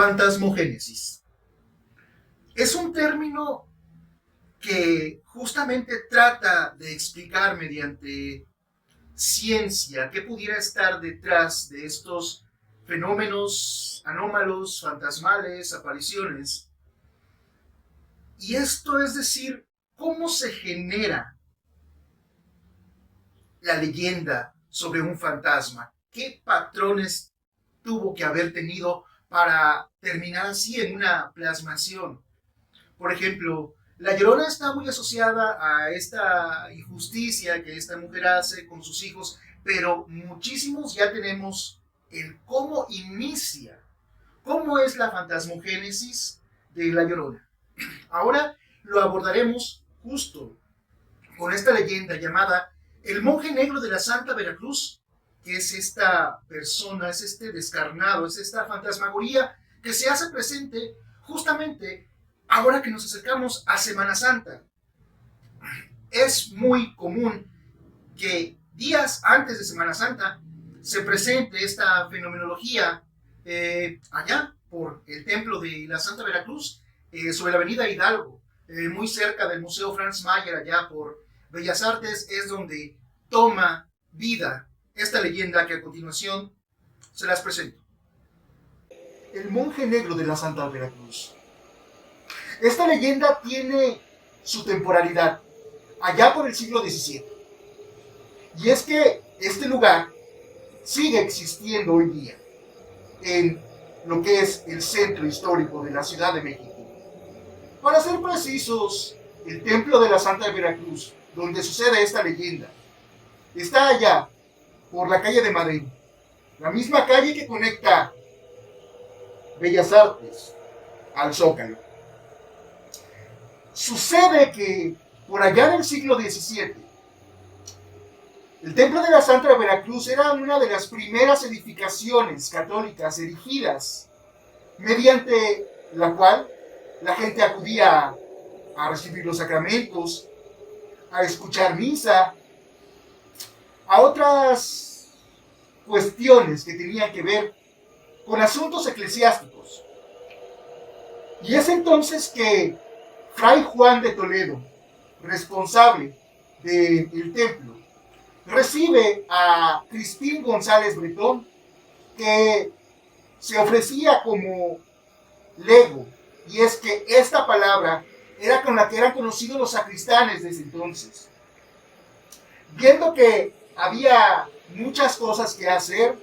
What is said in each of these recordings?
Fantasmogénesis. Es un término que justamente trata de explicar mediante ciencia qué pudiera estar detrás de estos fenómenos anómalos, fantasmales, apariciones. Y esto es decir, cómo se genera la leyenda sobre un fantasma, qué patrones tuvo que haber tenido para terminar así en una plasmación. Por ejemplo, La Llorona está muy asociada a esta injusticia que esta mujer hace con sus hijos, pero muchísimos ya tenemos el cómo inicia, cómo es la fantasmogénesis de La Llorona. Ahora lo abordaremos justo con esta leyenda llamada El monje negro de la Santa Veracruz, que es esta persona, es este descarnado, es esta fantasmagoría que se hace presente justamente ahora que nos acercamos a Semana Santa. Es muy común que días antes de Semana Santa se presente esta fenomenología allá por el templo de la Santa Veracruz, sobre la avenida Hidalgo, muy cerca del Museo Franz Mayer, allá por Bellas Artes, es donde toma vida esta leyenda que a continuación se las presento. El monje negro de la Santa Veracruz. Esta leyenda tiene su temporalidad allá por el siglo XVII. Y es que este lugar sigue existiendo hoy día en lo que es el centro histórico de la Ciudad de México. Para ser precisos, el templo de la Santa Veracruz, donde sucede esta leyenda, está allá por la calle de Madero, la misma calle que conecta Bellas Artes al Zócalo. Sucede que por allá del siglo XVII, el templo de la Santa Veracruz era una de las primeras edificaciones católicas erigidas, mediante la cual la gente acudía a recibir los sacramentos, a escuchar misa, a otras cuestiones que tenían que ver con asuntos eclesiásticos. Y es entonces que Fray Juan de Toledo, responsable del templo, recibe a Crispín González Bretón, que se ofrecía como lego, y es que esta palabra era con la que eran conocidos los sacristanes desde entonces. Viendo que había muchas cosas que hacer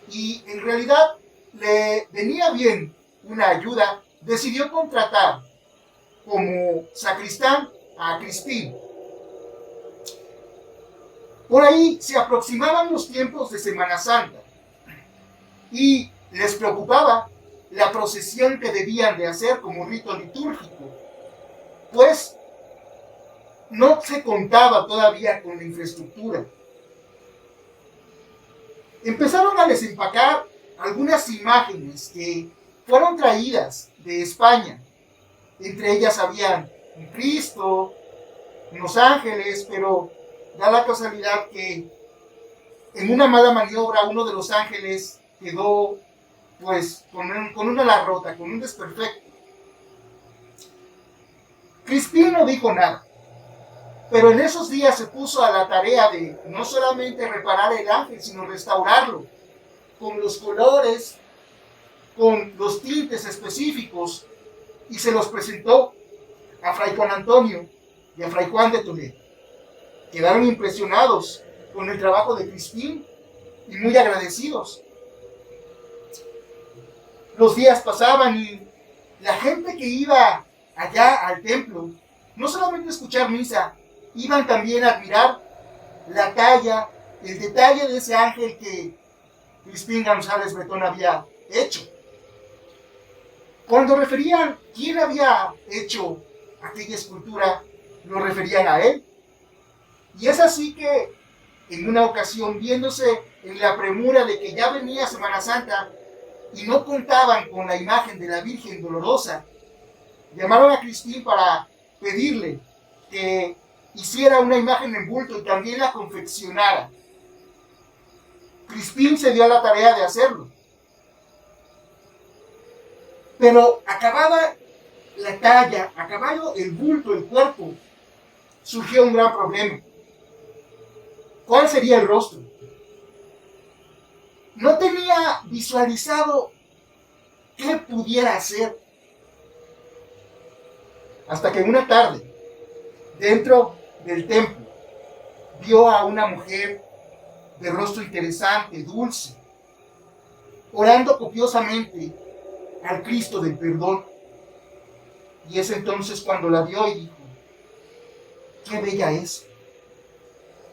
y en realidad le venía bien una ayuda, decidió contratar como sacristán a Crispín. Por ahí se aproximaban los tiempos de Semana Santa y les preocupaba la procesión que debían de hacer como rito litúrgico, pues no se contaba todavía con la infraestructura. Empezaron a desempacar algunas imágenes que fueron traídas de España. Entre ellas había un Cristo, unos ángeles, pero da la casualidad que en una mala maniobra uno de los ángeles quedó pues con una ala rota, con un desperfecto. Crispín no dijo nada, pero en esos días se puso a la tarea de no solamente reparar el ángel, sino restaurarlo con los colores, con los tintes específicos, y se los presentó a Fray Juan Antonio y a Fray Juan de Toledo. Quedaron impresionados con el trabajo de Crispín y muy agradecidos. Los días pasaban y la gente que iba allá al templo, no solamente a escuchar misa, iban también a admirar la talla, el detalle de ese ángel que Crispín González Bretón había hecho. Cuando referían quién había hecho aquella escultura, lo referían a él. Y es así que en una ocasión, viéndose en la premura de que ya venía Semana Santa y no contaban con la imagen de la Virgen Dolorosa, llamaron a Crispín para pedirle que hiciera una imagen en bulto y también la confeccionara. Crispín se dio a la tarea de hacerlo. Pero acabada la talla, acabado el bulto, el cuerpo, surgió un gran problema. ¿Cuál sería el rostro? No tenía visualizado qué pudiera hacer. Hasta que una tarde, dentro del templo, vio a una mujer de rostro interesante, dulce, orando copiosamente al Cristo del perdón. Y es entonces cuando la vio y dijo: qué bella es.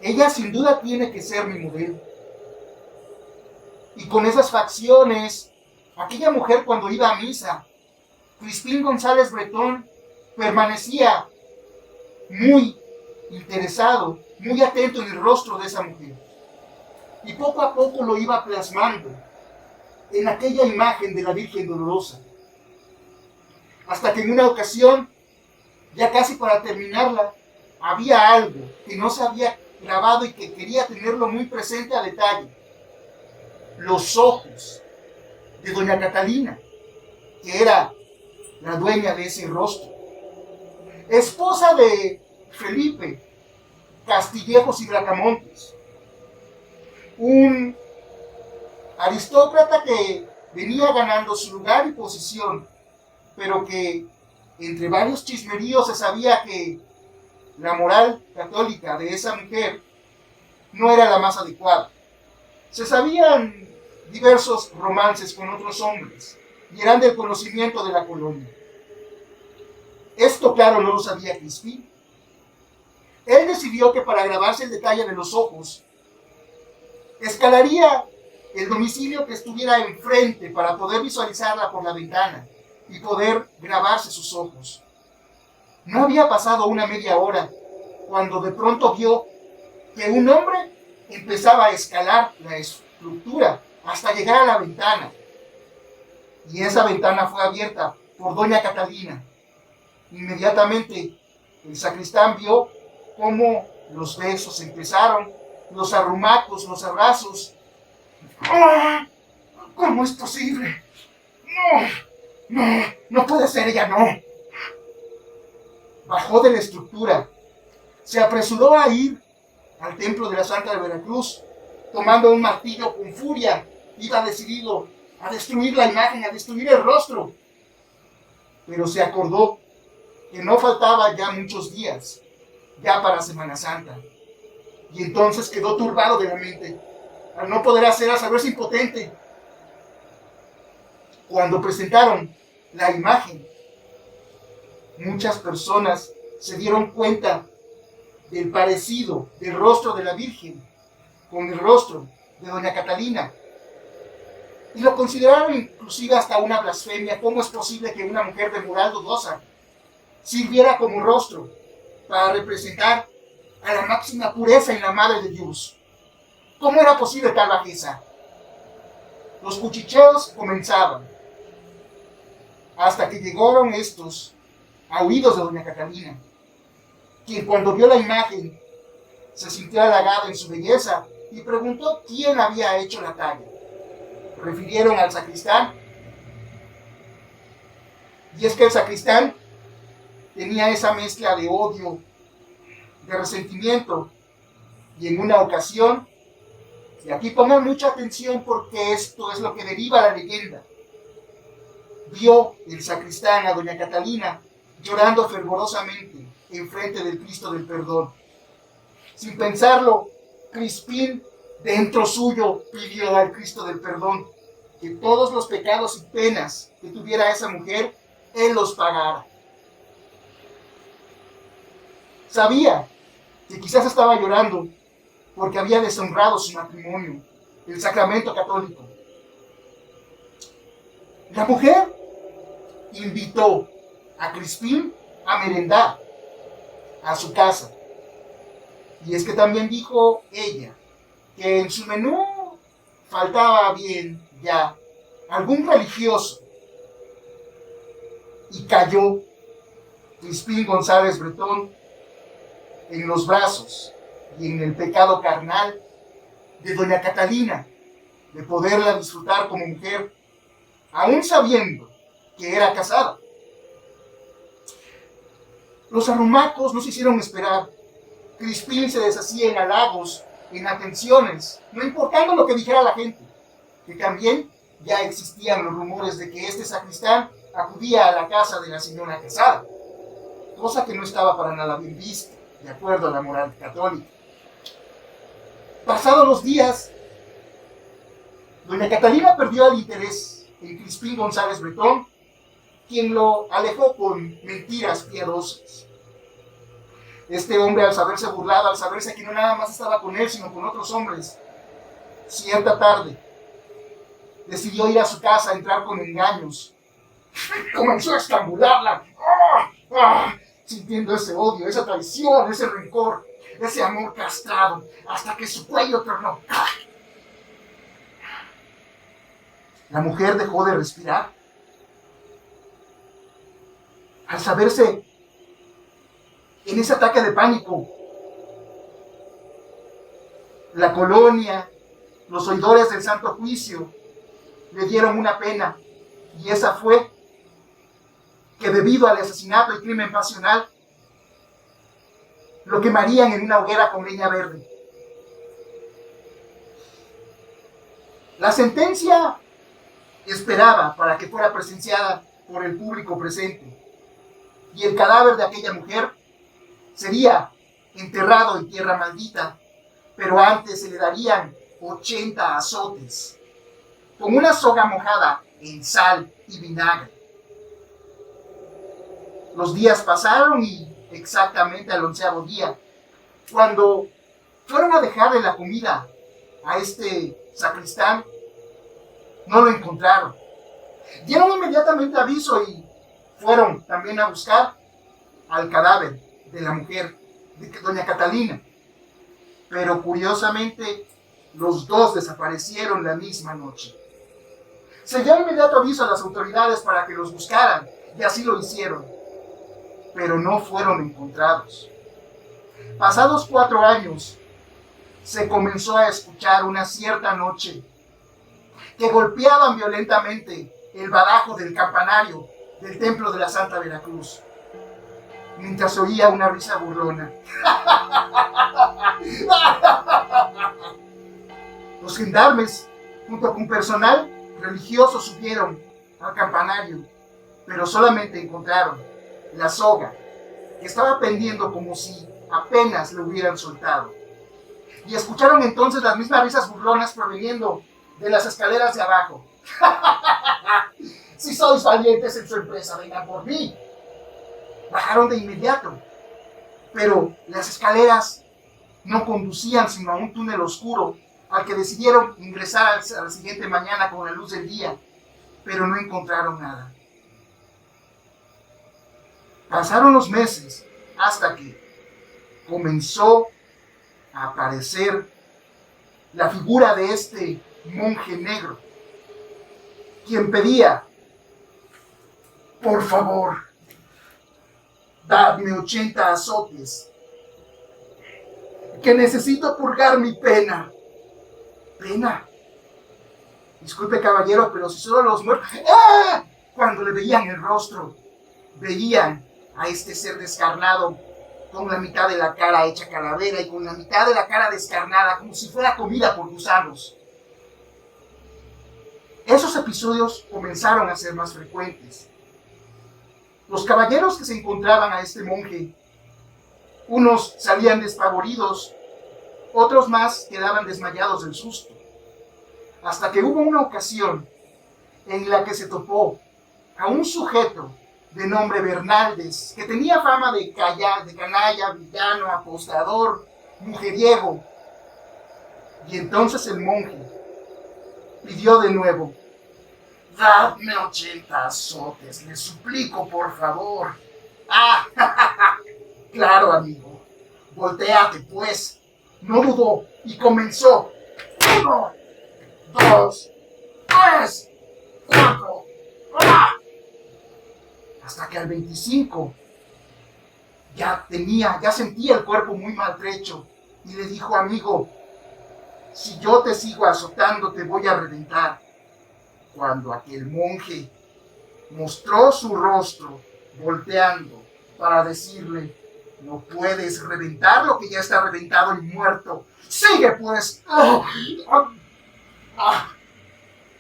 Ella sin duda tiene que ser mi modelo. Y con esas facciones, aquella mujer cuando iba a misa, Crispín González Bretón permanecía muy interesado, muy atento en el rostro de esa mujer. Y poco a poco lo iba plasmando en aquella imagen de la Virgen Dolorosa. Hasta que en una ocasión, ya casi para terminarla, había algo que no se había grabado y que quería tenerlo muy presente a detalle. Los ojos de doña Catalina, que era la dueña de ese rostro. Esposa de Felipe Castillejos y Bracamontes, un aristócrata que venía ganando su lugar y posición, pero que entre varios chismeríos se sabía que la moral católica de esa mujer no era la más adecuada. Se sabían diversos romances con otros hombres y eran del conocimiento de la colonia. Esto, claro, no lo sabía Crispín. Él decidió que para grabarse el detalle de los ojos, escalaría el domicilio que estuviera enfrente para poder visualizarla por la ventana y poder grabarse sus ojos. No había pasado una media hora cuando de pronto vio que un hombre empezaba a escalar la estructura hasta llegar a la ventana. Y esa ventana fue abierta por doña Catalina. Inmediatamente el sacristán vio cómo los besos empezaron, los arrumacos, los abrazos. ¡Ah! ¿Cómo es posible? No puede ser, ella no. Bajó de la estructura, se apresuró a ir al templo de la Santa de Veracruz, tomando un martillo con furia. Iba decidido a destruir la imagen, a destruir el rostro. Pero se acordó que no faltaba ya muchos días, ya para Semana Santa. Y entonces quedó turbado de la mente, al no poder hacer, a saberse impotente. Cuando presentaron la imagen, muchas personas se dieron cuenta del parecido del rostro de la Virgen con el rostro de doña Catalina. Y lo consideraron inclusive hasta una blasfemia. ¿Cómo es posible que una mujer de moral dudosa sirviera como rostro para representar a la máxima pureza en la Madre de Dios? ¿Cómo era posible tal bajeza? Los cuchicheos comenzaban, hasta que llegaron estos a oídos de doña Catalina, quien cuando vio la imagen se sintió halagada en su belleza y preguntó quién había hecho la talla. Refirieron al sacristán, y es que el sacristán tenía esa mezcla de odio, de resentimiento, y en una ocasión, y aquí pongan mucha atención porque esto es lo que deriva la leyenda, vio el sacristán a doña Catalina llorando fervorosamente enfrente del Cristo del Perdón. Sin pensarlo, Crispín dentro suyo pidió al Cristo del Perdón que todos los pecados y penas que tuviera esa mujer, él los pagara. Sabía que quizás estaba llorando porque había deshonrado su matrimonio, el sacramento católico. La mujer invitó a Crispín a merendar a su casa. Y es que también dijo ella que en su menú faltaba bien ya algún religioso. Y cayó Crispín González Bretón en los brazos y en el pecado carnal de doña Catalina, de poderla disfrutar como mujer, aún sabiendo que era casada. Los arrumacos no se hicieron esperar. Crispín se deshacía en halagos, en atenciones, no importando lo que dijera la gente, que también ya existían los rumores de que este sacristán acudía a la casa de la señora casada, cosa que no estaba para nada bien vista, de acuerdo a la moral católica. Pasados los días, doña Catalina perdió el interés en Crispín González Bretón, quien lo alejó con mentiras piadosas. Este hombre, al saberse burlado, al saberse que no nada más estaba con él, sino con otros hombres, cierta tarde, decidió ir a su casa a entrar con engaños. Comenzó a estrangularla, sintiendo ese odio, esa traición, ese rencor, ese amor castrado, hasta que su cuello tronó. La mujer dejó de respirar. Al saberse en ese ataque de pánico, la colonia, los oidores del Santo Juicio, le dieron una pena, y esa fue que debido al asesinato y crimen pasional, lo quemarían en una hoguera con leña verde. La sentencia esperaba para que fuera presenciada por el público presente, y el cadáver de aquella mujer sería enterrado en tierra maldita, pero antes se le darían 80 azotes, con una soga mojada en sal y vinagre. Los días pasaron y exactamente al 11º día, cuando fueron a dejarle la comida a este sacristán, no lo encontraron. Dieron inmediatamente aviso y fueron también a buscar al cadáver de la mujer, de doña Catalina. Pero curiosamente, los dos desaparecieron la misma noche. Se dio inmediato aviso a las autoridades para que los buscaran, y así lo hicieron, pero no fueron encontrados. Pasados 4 años, se comenzó a escuchar una cierta noche que golpeaban violentamente el badajo del campanario del templo de la Santa Veracruz, mientras oía una risa burlona. Los gendarmes, junto con personal religioso, subieron al campanario, pero solamente encontraron la soga, que estaba pendiendo como si apenas lo hubieran soltado. Y escucharon entonces las mismas risas burlonas proveniendo de las escaleras de abajo. Si sois valientes en su empresa, vengan por mí. Bajaron de inmediato, pero las escaleras no conducían sino a un túnel oscuro al que decidieron ingresar a la siguiente mañana con la luz del día, pero no encontraron nada. Pasaron los meses hasta que comenzó a aparecer la figura de este monje negro, quien pedía: por favor, dadme 80 azotes, que necesito purgar mi pena. ¿Pena? Disculpe, caballero, pero si solo los muertos... ¡Ah! Cuando le veían el rostro, veían a este ser descarnado, con la mitad de la cara hecha calavera y con la mitad de la cara descarnada, como si fuera comida por gusanos. Esos episodios comenzaron a ser más frecuentes. Los caballeros que se encontraban a este monje, unos salían despavoridos, otros más quedaban desmayados del susto, hasta que hubo una ocasión en la que se topó a un sujeto de nombre Bernaldez, que tenía fama de canalla, villano, apostador, mujeriego. Y entonces el monje pidió de nuevo: dadme 80 azotes, les suplico, por favor. Ah, claro, amigo, voltéate pues. No dudó y comenzó: 1, 2, 3, 4. ¡Ah! Hasta que al 25 ya sentía el cuerpo muy maltrecho y le dijo: amigo, si yo te sigo azotando te voy a reventar. Cuando aquel monje mostró su rostro volteando para decirle: no puedes reventar lo que ya está reventado y muerto. ¡Sigue pues!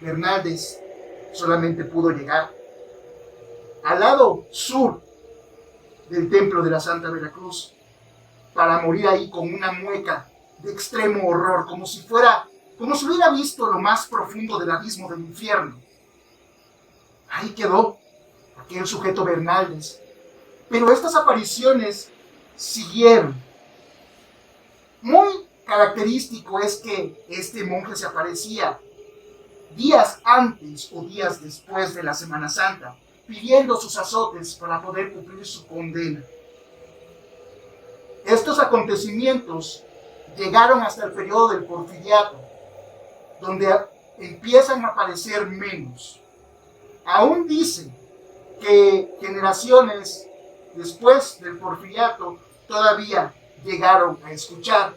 Bernaldez solamente pudo llegar al lado sur del templo de la Santa Veracruz para morir ahí con una mueca de extremo horror, como si hubiera visto lo más profundo del abismo del infierno. Ahí quedó aquel sujeto Bernaldez. Pero estas apariciones siguieron. Muy característico es que este monje se aparecía días antes o días después de la Semana Santa, pidiendo sus azotes para poder cumplir su condena. Estos acontecimientos llegaron hasta el periodo del Porfiriato, donde empiezan a aparecer menos. Aún dicen que generaciones después del Porfiriato todavía llegaron a escuchar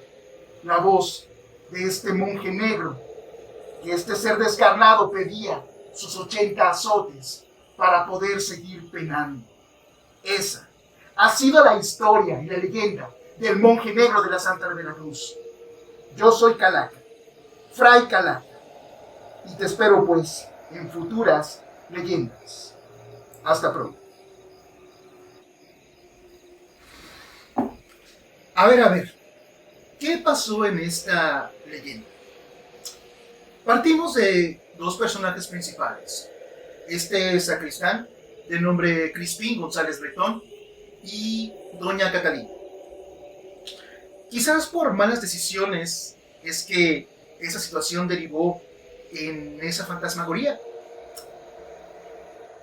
la voz de este monje negro, que este ser descarnado pedía sus 80 azotes para poder seguir penando. Esa ha sido la historia y la leyenda del monje negro de la Santa Veracruz. Yo soy Calaca, Fray Calaca, y te espero pues en futuras leyendas. Hasta pronto. A ver, ¿qué pasó en esta leyenda? Partimos de dos personajes principales. Este sacristán, de nombre Crispín González Bretón, y doña Catalina. Quizás por malas decisiones es que esa situación derivó en esa fantasmagoría.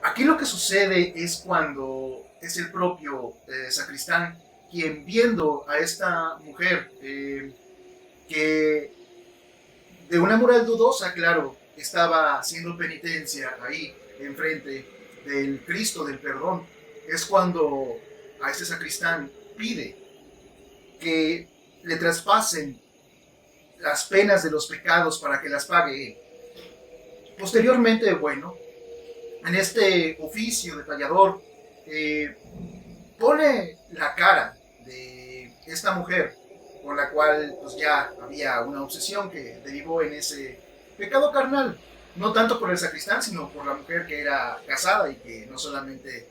Aquí lo que sucede es cuando es el propio sacristán quien, viendo a esta mujer que de una moral dudosa, claro, estaba haciendo penitencia ahí enfrente del Cristo del Perdón, es cuando a este sacristán pide que le traspasen las penas de los pecados para que las pague él. Posteriormente, bueno, en este oficio de tallador, pone la cara de esta mujer con la cual pues ya había una obsesión que derivó en ese pecado carnal, no tanto por el sacristán, sino por la mujer que era casada y que no solamente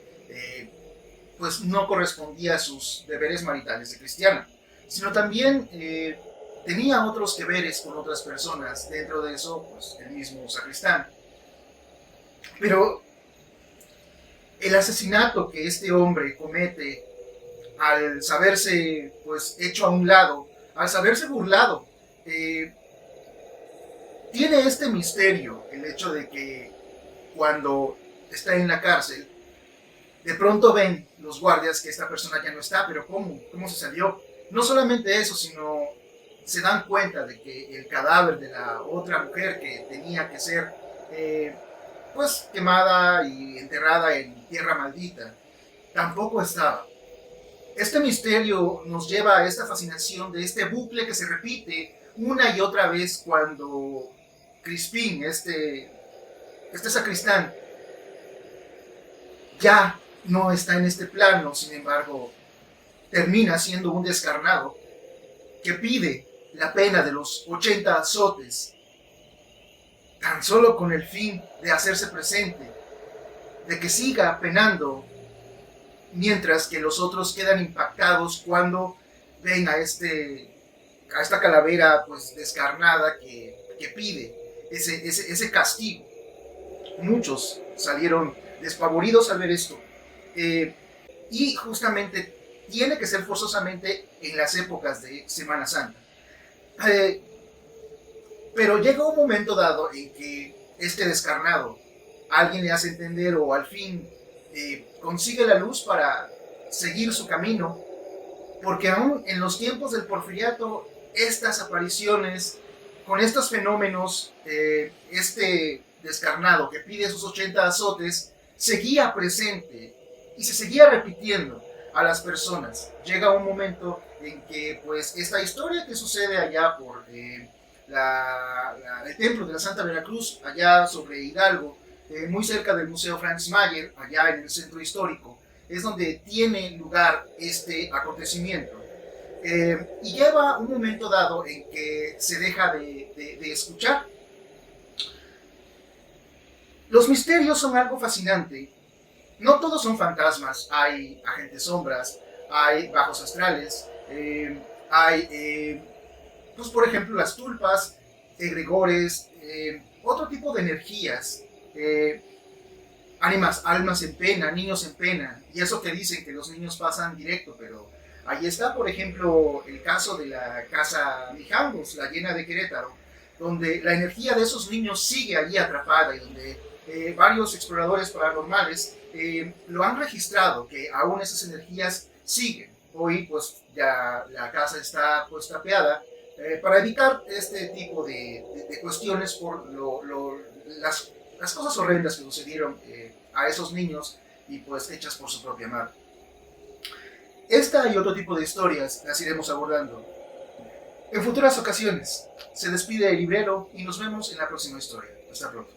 pues no correspondía a sus deberes maritales de cristiana, sino también tenía otros deberes con otras personas, dentro de eso pues el mismo sacristán. Pero el asesinato que este hombre comete al saberse pues hecho a un lado, al saberse burlado, tiene este misterio, el hecho de que cuando está en la cárcel, de pronto ven los guardias que esta persona ya no está, pero ¿cómo se salió? No solamente eso, sino se dan cuenta de que el cadáver de la otra mujer que tenía que ser pues quemada y enterrada en tierra maldita, tampoco estaba. Este misterio nos lleva a esta fascinación de este bucle que se repite una y otra vez cuando Crispín, este sacristán, ya no está en este plano, sin embargo, termina siendo un descarnado que pide la pena de los 80 azotes, tan solo con el fin de hacerse presente, de que siga penando, mientras que los otros quedan impactados cuando ven a esta calavera pues descarnada que pide ese castigo. Muchos salieron despavoridos al ver esto, y justamente tiene que ser forzosamente en las épocas de Semana Santa. Pero llega un momento dado en que este descarnado, alguien le hace entender o al fin consigue la luz para seguir su camino, porque aún en los tiempos del Porfiriato, estas apariciones, con estos fenómenos, este descarnado que pide sus 80 azotes, seguía presente y se seguía repitiendo a las personas. Llega un momento en que pues esta historia que sucede allá por el templo de la Santa Veracruz, allá sobre Hidalgo, muy cerca del Museo Franz Mayer, allá en el centro histórico, es donde tiene lugar este acontecimiento. Y lleva un momento dado en que se deja de escuchar. Los misterios son algo fascinante. No todos son fantasmas, hay agentes sombras, hay bajos astrales, hay, pues por ejemplo, las tulpas, egregores, otro tipo de energías, almas en pena, niños en pena, y eso que dicen que los niños pasan directo, pero ahí está, por ejemplo, el caso de la casa Mijangos, la llena de Querétaro, donde la energía de esos niños sigue allí atrapada y donde varios exploradores paranormales lo han registrado, que aún esas energías siguen. Hoy pues ya la casa está pues tapeada para evitar este tipo de cuestiones por las cosas horrendas que sucedieron a esos niños y pues hechas por su propia madre. Esta y otro tipo de historias las iremos abordando en futuras ocasiones. Se despide el librero y nos vemos en la próxima historia. Hasta pronto.